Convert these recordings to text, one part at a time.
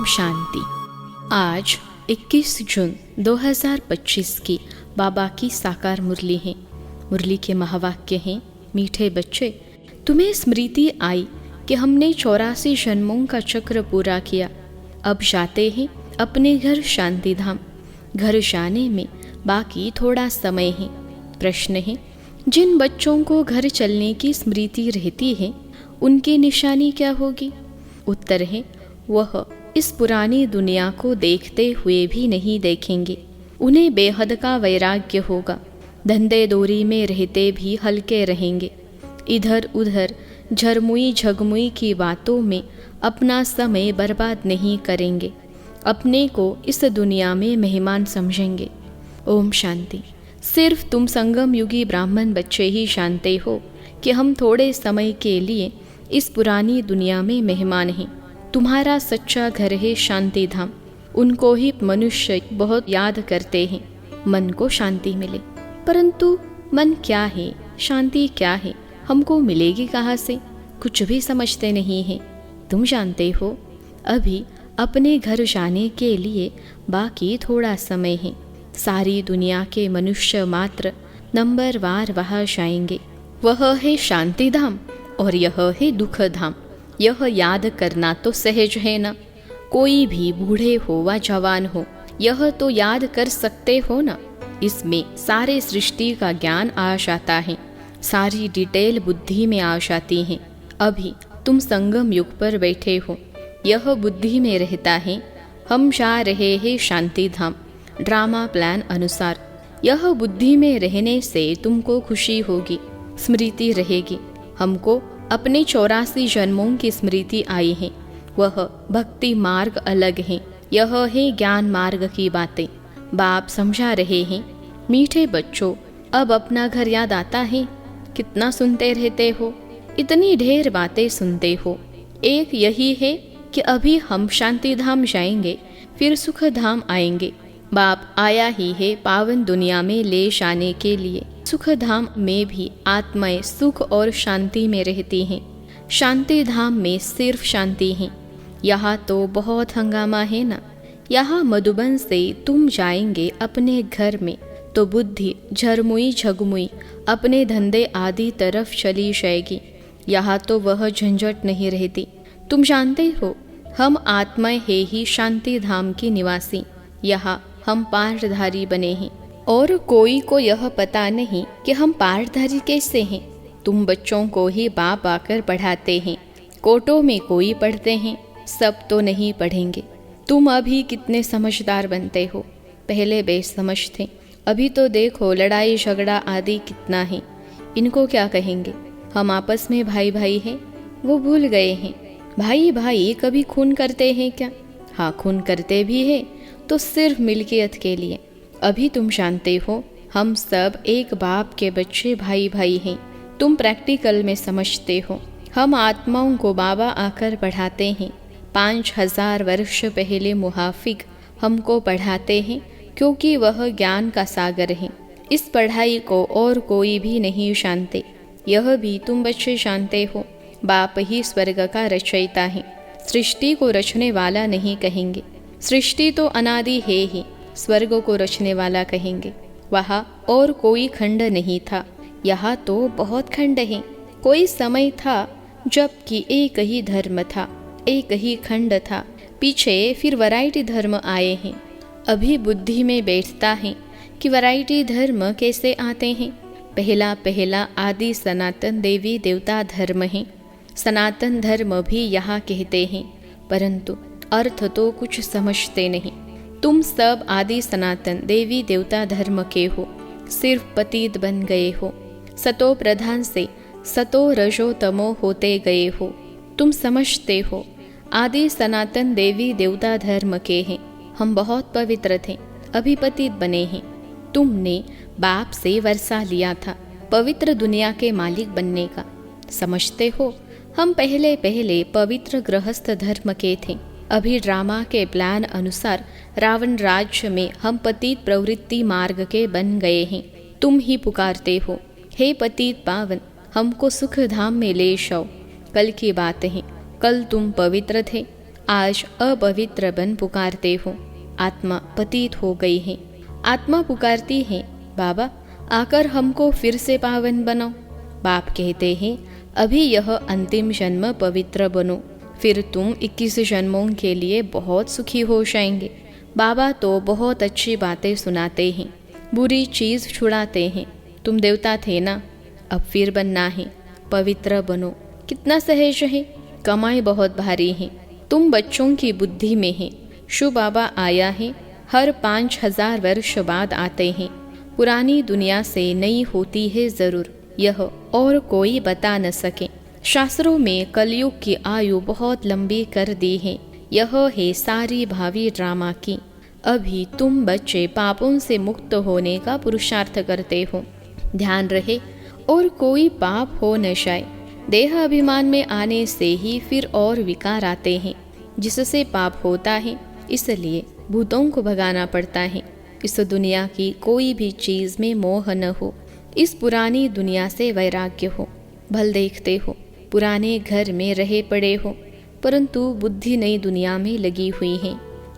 शांति। आज 21 जून 2025 की बाबा की साकार मुरली है। मुरली के महावाक्य हैं, मीठे बच्चे, तुम्हें स्मृति आई कि हमने 84 जन्मों का चक्र पूरा किया। अब जाते हैं अपने घर शांति धाम। घर जाने में बाकी थोड़ा समय है। प्रश्न है, जिन बच्चों को घर चलने की स्मृति रहती है उनकी निशानी क्या होगी? उत्तर है, वह इस पुरानी दुनिया को देखते हुए भी नहीं देखेंगे। उन्हें बेहद का वैराग्य होगा। धंधे दोरी में रहते भी हल्के रहेंगे। इधर उधर झरमुई झगमुई की बातों में अपना समय बर्बाद नहीं करेंगे। अपने को इस दुनिया में मेहमान समझेंगे। ओम शांति। सिर्फ तुम संगम युगी ब्राह्मण बच्चे ही जानते हो कि हम थोड़े समय के लिए इस पुरानी दुनिया में मेहमान हैं। तुम्हारा सच्चा घर है शांति धाम। उनको ही मनुष्य बहुत याद करते हैं, मन को शांति मिले। परंतु मन क्या है, शांति क्या है, हमको मिलेगी कहाँ से? कुछ भी समझते नहीं हैं। तुम जानते हो, अभी अपने घर जाने के लिए बाकी थोड़ा समय है। सारी दुनिया के मनुष्य मात्र नंबरवार वहाँ जाएंगे। वह है शांति धाम और यह है दुख धाम। यह याद करना तो सहज है ना। कोई भी बूढ़े हो व जवान हो, यह तो याद कर सकते हो ना। इसमें सारे सृष्टि का ज्ञान आ जाता है। सारी डिटेल बुद्धि में आ जाती है। अभी तुम संगम युग पर बैठे हो, यह बुद्धि में रहता है। हम जा रहे हैं शांति धाम ड्रामा प्लान अनुसार। यह बुद्धि में रहने से तुमको खुशी होगी, स्मृति रहेगी। हमको अपने 84 जन्मों की स्मृति आई है। वह भक्ति मार्ग अलग है, यह है ज्ञान मार्ग की बातें। बाप समझा रहे हैं, मीठे बच्चों, अब अपना घर याद आता है? कितना सुनते रहते हो, इतनी ढेर बातें सुनते हो। एक यही है कि अभी हम शांति धाम जाएंगे, फिर सुख धाम आएंगे। बाप आया ही है पावन दुनिया में ले जाने के लिए। सुख धाम में भी आत्माएं सुख और शांति में रहती हैं। शांति धाम में सिर्फ शांति है। यहाँ तो बहुत हंगामा है ना। यहाँ मधुबन से तुम जाएंगे अपने घर में तो बुद्धि झरमुई झगमुई अपने धंधे आदि तरफ चली जाएगी। यहाँ तो वह झंझट नहीं रहती। तुम जानते हो, हम आत्माएं है ही शांति धाम की निवासी। यहाँ हम पारधारी बने हैं और कोई को यह पता नहीं कि हम पारधारी कैसे हैं। तुम बच्चों को ही बाप आकर पढ़ाते हैं। कोटों में कोई पढ़ते हैं, सब तो नहीं पढ़ेंगे। तुम अभी कितने समझदार बनते हो, पहले बेसमझ थे। अभी तो देखो लड़ाई झगड़ा आदि कितना है। इनको क्या कहेंगे? हम आपस में भाई भाई हैं, वो भूल गए हैं। भाई भाई कभी खून करते हैं क्या? हाँ, खून करते भी हैं तो सिर्फ मिल्कियत के लिए। अभी तुम जानते हो, हम सब एक बाप के बच्चे भाई भाई हैं। तुम प्रैक्टिकल में समझते हो। हम आत्माओं को बाबा आकर पढ़ाते हैं। 5000 वर्ष पहले मुहाफिक हमको पढ़ाते हैं, क्योंकि वह ज्ञान का सागर है। इस पढ़ाई को और कोई भी नहीं जानते। यह भी तुम बच्चे जानते हो, बाप ही स्वर्ग का रचयिता है। सृष्टि को रचने वाला नहीं कहेंगे। सृष्टि तो अनादि है ही, स्वर्ग को रचने वाला कहेंगे। वहाँ और कोई खंड नहीं था, यहाँ तो बहुत खंड हैं। कोई समय था जबकि एक ही धर्म था, एक ही खंड था। पीछे फिर वैरायटी धर्म आए हैं। अभी बुद्धि में बैठता है कि वैरायटी धर्म कैसे आते हैं। पहला पहला आदि सनातन देवी देवता धर्म है। सनातन धर्म भी यहाँ कहते हैं, परंतु अर्थ तो कुछ समझते नहीं। तुम सब आदि सनातन देवी देवता धर्म के हो, सिर्फ पतित बन गए हो। सतो प्रधान से सतो रजो तमो होते गए हो। तुम समझते हो, आदि सनातन देवी देवता धर्म के हैं। हम बहुत पवित्र थे, अभी पतित बने हैं। तुमने बाप से वर्षा लिया था पवित्र दुनिया के मालिक बनने का। समझते हो, हम पहले पहले पवित्र गृहस्थ धर्म के थे। अभी ड्रामा के प्लान अनुसार रावण राज्य में हम पतित प्रवृत्ति मार्ग के बन गए हैं। तुम ही पुकारते हो, हे पतित पावन, हमको सुख धाम में ले जाओ। कल की बात है, कल तुम पवित्र थे, आज अपवित्र बन पुकारते हो, आत्मा पतित हो गई है। आत्मा पुकारती है, बाबा आकर हमको फिर से पावन बनाओ। बाप कहते हैं, अभी यह अंतिम जन्म पवित्र बनो, फिर तुम 21 जन्मों के लिए बहुत सुखी हो जाएंगे। बाबा तो बहुत अच्छी बातें सुनाते हैं, बुरी चीज़ छुड़ाते हैं। तुम देवता थे ना, अब फिर बनना है, पवित्र बनो। कितना सहज है, कमाई बहुत भारी है। तुम बच्चों की बुद्धि में है। शु बाबा आया है, हर 5000 वर्ष बाद आते हैं। पुरानी दुनिया से नई होती है ज़रूर, यह और कोई बता न सके। शास्त्रों में कलयुग की आयु बहुत लंबी कर दी है। यह है सारी भावी ड्रामा की। अभी तुम बच्चे पापों से मुक्त होने का पुरुषार्थ करते हो। ध्यान रहे और कोई पाप हो न जाए। देह अभिमान में आने से ही फिर और विकार आते हैं, जिससे पाप होता है। इसलिए भूतों को भगाना पड़ता है। इस दुनिया की कोई भी चीज़ में मोह न हो। इस पुरानी दुनिया से वैराग्य हो। भल देखते हो, पुराने घर में रहे पड़े हो, परंतु बुद्धि नई दुनिया में लगी हुई है।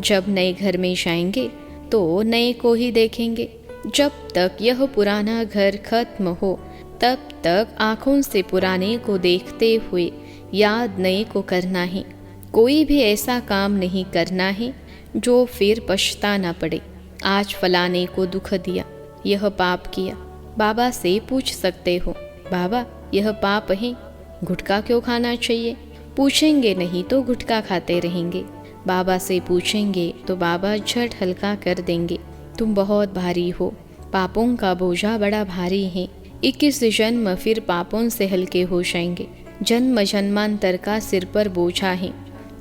जब नए घर में जाएंगे तो नए को ही देखेंगे। जब तक यह पुराना घर खत्म हो, तब तक आँखों से पुराने को देखते हुए याद नए को करना है। कोई भी ऐसा काम नहीं करना है जो फिर पछताना पड़े। आज फलाने को दुख दिया, यह पाप किया। बाबा से पूछ सकते हो, बाबा यह पाप है, गुटखा क्यों खाना चाहिए? पूछेंगे नहीं तो गुटखा खाते रहेंगे। बाबा से पूछेंगे तो बाबा झट हल्का कर देंगे। तुम बहुत भारी हो, पापों का बोझा बड़ा भारी है। 21 जन्म फिर पापों से हल्के हो जाएंगे। जन्म जन्मांतर का सिर पर बोझा है।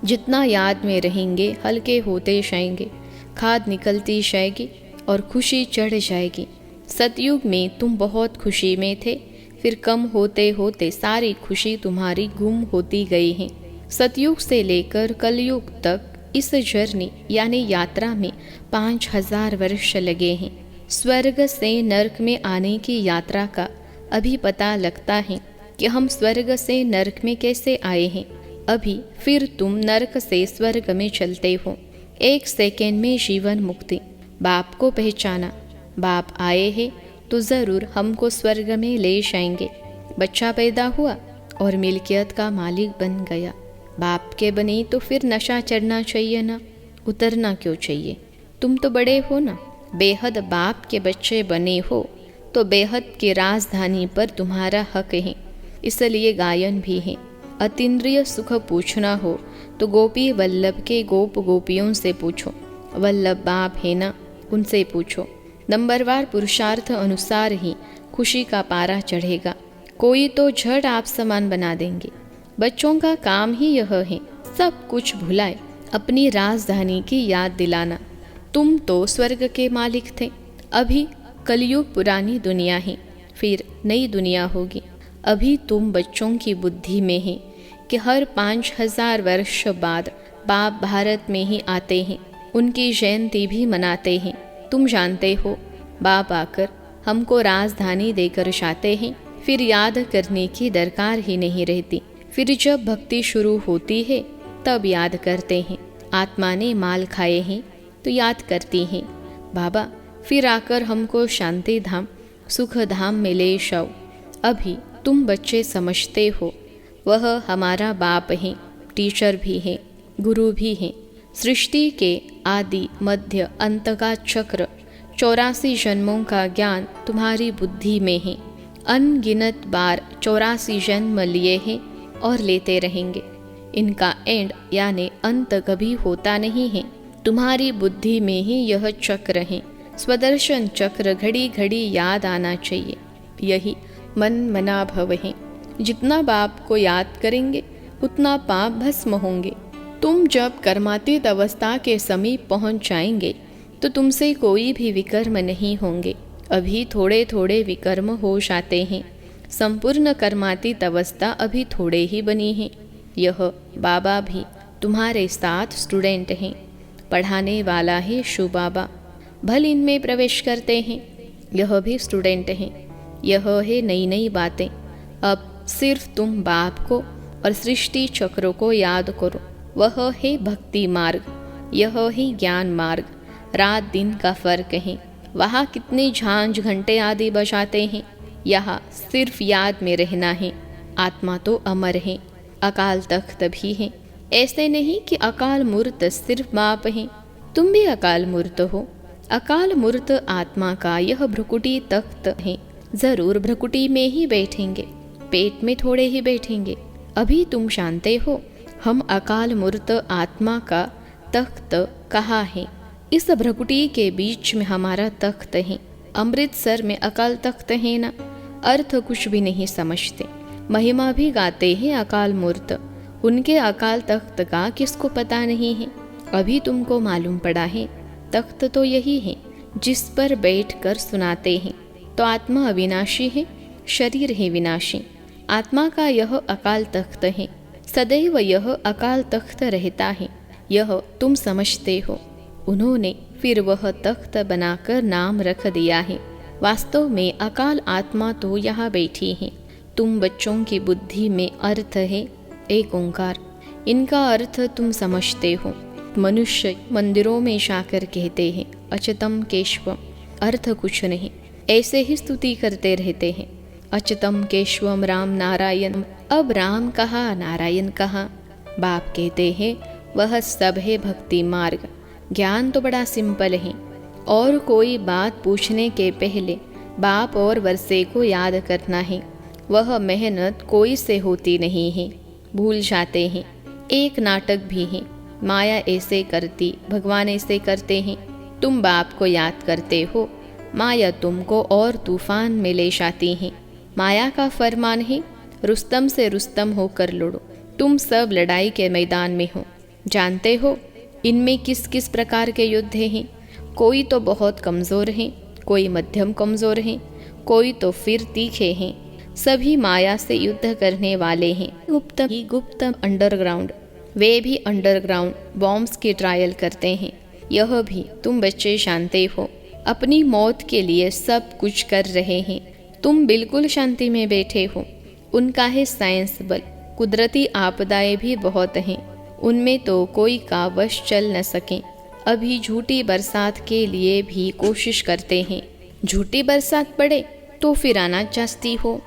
जितना याद में रहेंगे हल्के होते जाएंगे। खाद निकलती जाएगी और खुशी चढ़ जाएगी। सतयुग में तुम बहुत खुशी में थे, फिर कम होते होते सारी खुशी तुम्हारी गुम होती गई है। सतयुग से लेकर कलयुग तक इस जर्नी यानी यात्रा में 5000 वर्ष लगे हैं। स्वर्ग से नरक में आने की यात्रा का अभी पता लगता है कि हम स्वर्ग से नरक में कैसे आए हैं। अभी फिर तुम नरक से स्वर्ग में चलते हो। 1 सेकेंड में जीवन मुक्ति। बाप को पहचाना, बाप आए हैं तो ज़रूर हमको स्वर्ग में ले जाएंगे। बच्चा पैदा हुआ और मिल्कियत का मालिक बन गया। बाप के बने तो फिर नशा चढ़ना चाहिए ना, उतरना क्यों चाहिए? तुम तो बड़े हो ना, बेहद बाप के बच्चे बने हो तो बेहद की राजधानी पर तुम्हारा हक है। इसलिए गायन भी है। अतीन्द्रिय सुख पूछना हो तो गोपी वल्लभ के गोप गोपियों से पूछो। वल्लभ बाप है ना, उनसे पूछो। नंबरवार पुरुषार्थ अनुसार ही खुशी का पारा चढ़ेगा। कोई तो झट आप समान बना देंगे। बच्चों का काम ही यह है, सब कुछ भुलाए, अपनी राजधानी की याद दिलाना। तुम तो स्वर्ग के मालिक थे। अभी कलयुग पुरानी दुनिया है, फिर नई दुनिया होगी। अभी तुम बच्चों की बुद्धि में है कि हर 5000 वर्ष बाद बाप भारत में ही आते हैं। उनकी जयंती भी मनाते हैं। तुम जानते हो, बाप आकर हमको राजधानी देकर जाते हैं, फिर याद करने की दरकार ही नहीं रहती। फिर जब भक्ति शुरू होती है तब याद करते हैं। आत्मा ने माल खाए हैं तो याद करती हैं, बाबा फिर आकर हमको शांति धाम सुख धाम में ले जाओ। अभी तुम बच्चे समझते हो वह हमारा बाप है, टीचर भी है, गुरु भी है। सृष्टि के आदि मध्य अंत का चक्र 84 जन्मों का ज्ञान तुम्हारी बुद्धि में है। अनगिनत बार 84 जन्म लिए हैं और लेते रहेंगे। इनका एंड यानी अंत कभी होता नहीं है। तुम्हारी बुद्धि में ही यह चक्र है। स्वदर्शन चक्र घड़ी घड़ी याद आना चाहिए। यही मन मना भव है। जितना बाप को याद करेंगे उतना पाप भस्म होंगे। तुम जब कर्मातीत अवस्था के समीप पहुंच जाएंगे तो तुमसे कोई भी विकर्म नहीं होंगे। अभी थोड़े थोड़े विकर्म हो जाते हैं। संपूर्ण कर्मातीत अवस्था अभी थोड़े ही बनी है। यह बाबा भी तुम्हारे साथ स्टूडेंट हैं। पढ़ाने वाला है शु बाबा। भल इनमें प्रवेश करते हैं। यह भी स्टूडेंट हैं। यह है नई नई बातें। अब सिर्फ तुम बाप को और सृष्टि चक्र को याद करो। वह है भक्ति मार्ग, यह है ज्ञान मार्ग। रात दिन का फर्क है, वहाँ कितने झांझ घंटे आदि बजाते हैं, यहाँ सिर्फ याद में रहना है। आत्मा तो अमर है, अकाल तख्त भी है। ऐसे नहीं कि अकाल मूर्त सिर्फ बाप है, तुम भी अकाल मूर्त हो। अकाल मूर्त आत्मा का यह भ्रुकुटी तख्त है। जरूर भ्रुकुटी में ही बैठेंगे, पेट में थोड़े ही बैठेंगे। अभी तुम जानते हो हम अकाल मूर्त आत्मा का तख्त कहाँ है? इस भ्रुकुटी के बीच में हमारा तख्त है। अमृतसर में अकाल तख्त है ना। अर्थ कुछ भी नहीं समझते, महिमा भी गाते हैं अकाल मूर्त। उनके अकाल तख्त का किसको पता नहीं है? अभी तुमको मालूम पड़ा है। तख्त तो यही है जिस पर बैठकर सुनाते हैं। तो आत्मा अविनाशी है, शरीर है विनाशी। आत्मा का यह अकाल तख्त है, सदैव यह अकाल तख्त रहता है, यह तुम समझते हो। उन्होंने फिर वह तख्त बनाकर नाम रख दिया है। वास्तव में अकाल आत्मा तो यहाँ बैठी है। तुम बच्चों की बुद्धि में अर्थ है एक ओंकार, इनका अर्थ तुम समझते हो। मनुष्य मंदिरों में जाकर कहते हैं अच्युतम केशवम, अर्थ कुछ नहीं, ऐसे ही स्तुति करते रहते हैं। अच्युतम केशवम राम नारायण। अब राम कहा नारायण कहा? बाप कहते हैं वह सब है भक्ति मार्ग। ज्ञान तो बड़ा सिंपल है, और कोई बात पूछने के पहले बाप और वर्षे को याद करना है। वह मेहनत कोई से होती नहीं है, भूल जाते हैं। एक नाटक भी है, माया ऐसे करती, भगवान ऐसे करते हैं। तुम बाप को याद करते हो, माया तुमको और तूफान में ले जाती है। माया का फरमान है रुस्तम से रुस्तम होकर लड़ो। तुम सब लड़ाई के मैदान में हो। जानते हो इनमें किस किस प्रकार के युद्ध हैं? कोई तो बहुत कमज़ोर हैं, कोई मध्यम कमज़ोर हैं, कोई तो फिर तीखे हैं। सभी माया से युद्ध करने वाले हैं। गुप्त ही गुप्त अंडरग्राउंड, वे भी अंडरग्राउंड बॉम्ब्स की ट्रायल करते हैं। यह भी तुम बच्चे जानते हो। अपनी मौत के लिए सब कुछ कर रहे हैं। तुम बिल्कुल शांति में बैठे हो। उनका है साइंस बल। कुदरती आपदाएं भी बहुत हैं, उनमें तो कोई का वश चल न सके। अभी झूठी बरसात के लिए भी कोशिश करते हैं। झूठी बरसात पड़े तो फिर आना चाहती हो।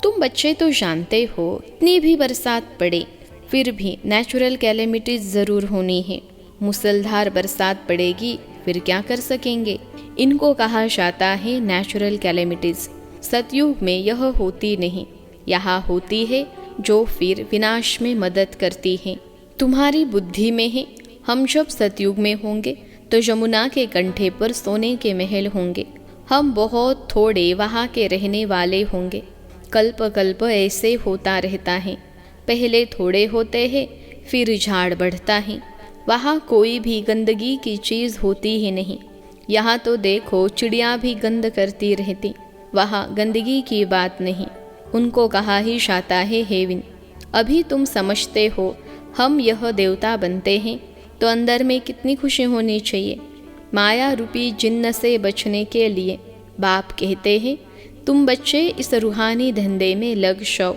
तुम बच्चे तो जानते हो इतनी भी बरसात पड़े फिर भी नेचुरल कैलेमिटीज ज़रूर होनी है। मूसलधार बरसात पड़ेगी फिर क्या कर सकेंगे? इनको कहा जाता है नेचुरल कैलेमिटीज। सतयुग में यह होती नहीं, यहाँ होती है जो फिर विनाश में मदद करती है। तुम्हारी बुद्धि में है हम जब सतयुग में होंगे तो यमुना के कंठे पर सोने के महल होंगे। हम बहुत थोड़े वहाँ के रहने वाले होंगे। कल्प कल्प ऐसे होता रहता है। पहले थोड़े होते हैं फिर झाड़ बढ़ता है। वहाँ कोई भी गंदगी की चीज़ होती ही नहीं। यहाँ तो देखो चिड़िया भी गंद करती रहती, वहाँ गंदगी की बात नहीं। उनको कहा ही जाता है हेवन। अभी तुम समझते हो हम यह देवता बनते हैं तो अंदर में कितनी खुशी होनी चाहिए। माया रूपी जिन्न से बचने के लिए बाप कहते हैं तुम बच्चे इस रूहानी धंधे में लग जाओ,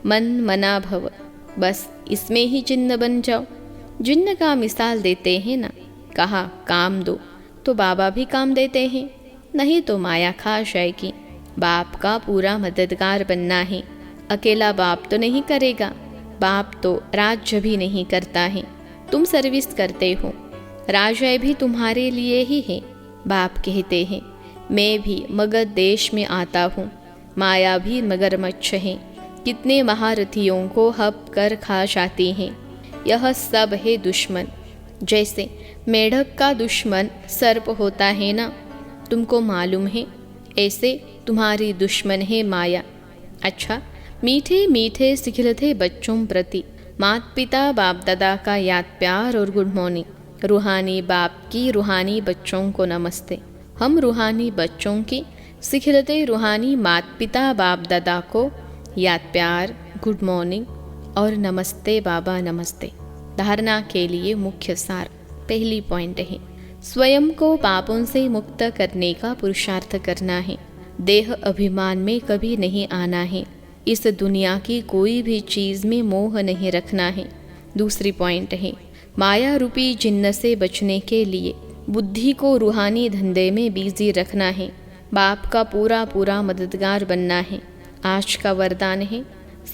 मन मना भव, बस इसमें ही जिन्न बन जाओ। जिन्न का मिसाल देते हैं ना, कहा काम दो तो बाबा भी काम देते हैं, नहीं तो माया खा जाएगी। बाप का पूरा मददगार बनना है। अकेला बाप तो नहीं करेगा, बाप तो राज्य भी नहीं करता है। तुम सर्विस करते हो, राज्य भी तुम्हारे लिए ही है। बाप कहते हैं मैं भी मगध देश में आता हूँ, माया भी मगरमच्छ है, कितने महारथियों को हप कर खा जाती हैं। यह सब है दुश्मन। जैसे मेढक का दुश्मन सर्प होता है ना, तुमको मालूम है, ऐसे तुम्हारी दुश्मन है माया। अच्छा, मीठे मीठे सिखलते बच्चों प्रति माता पिता बाप दादा का याद प्यार और गुड मॉर्निंग। रूहानी बाप की रूहानी बच्चों को नमस्ते। हम रूहानी बच्चों की सिखलते रूहानी माता पिता बाप दादा को याद प्यार, गुड मॉर्निंग और नमस्ते बाबा नमस्ते। धारणा के लिए मुख्य सार। पहली पॉइंट है स्वयं को पापों से मुक्त करने का पुरुषार्थ करना है। देह अभिमान में कभी नहीं आना है। इस दुनिया की कोई भी चीज़ में मोह नहीं रखना है। दूसरी पॉइंट है माया रूपी जिन्न से बचने के लिए बुद्धि को रूहानी धंधे में बिजी रखना है। बाप का पूरा पूरा मददगार बनना है। आज का वरदान है,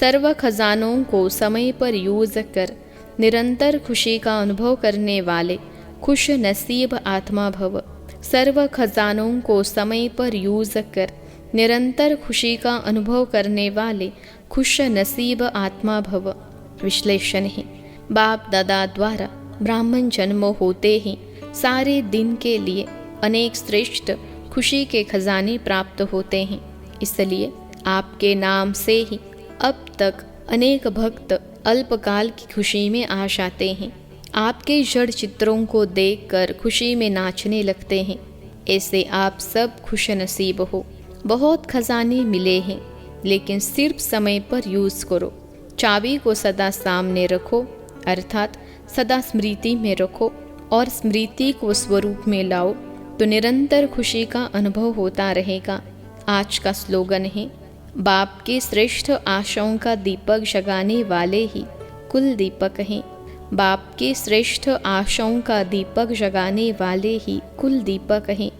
सर्व खजानों को समय पर यूज कर निरंतर खुशी का अनुभव करने वाले खुश नसीब आत्मा भव। सर्व खजानों को समय पर यूज कर निरंतर खुशी का अनुभव करने वाले खुश नसीब आत्मा भव। विश्लेषण है, बाप दादा द्वारा ब्राह्मण जन्म होते ही सारे दिन के लिए अनेक श्रेष्ठ खुशी के खजाने प्राप्त होते हैं। इसलिए आपके नाम से ही अब तक अनेक भक्त अल्पकाल की खुशी में आ जाते हैं। आपके जड़ चित्रों को देखकर खुशी में नाचने लगते हैं। ऐसे आप सब खुश नसीब हो। बहुत खजाने मिले हैं, लेकिन सिर्फ समय पर यूज़ करो। चाबी को सदा सामने रखो, अर्थात सदा स्मृति में रखो और स्मृति को स्वरूप में लाओ, तो निरंतर खुशी का अनुभव होता रहेगा। आज का स्लोगन है, बाप के श्रेष्ठ आशाओं का दीपक जगाने वाले ही कुल दीपक हैं। बाप के श्रेष्ठ आशाओं का दीपक जगाने वाले ही कुल दीपक हैं।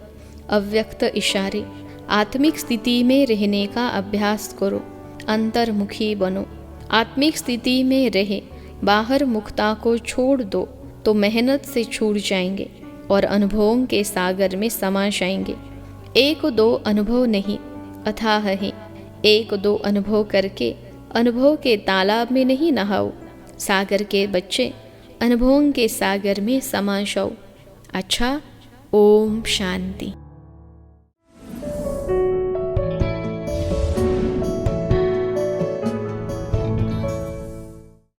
अव्यक्त इशारे, आत्मिक स्थिति में रहने का अभ्यास करो, अंतर्मुखी बनो। आत्मिक स्थिति में रहे बाहर मुक्ता को छोड़ दो तो मेहनत से छूट जाएंगे और अनुभवों के सागर में समा जाएंगे। एक दो अनुभव नहीं, अथाह है। एक दो अनुभव करके अनुभव के तालाब में नहीं नहाओ। सागर के बच्चे अनुभवों के सागर में समा जाओ। अच्छा, ओम शांति।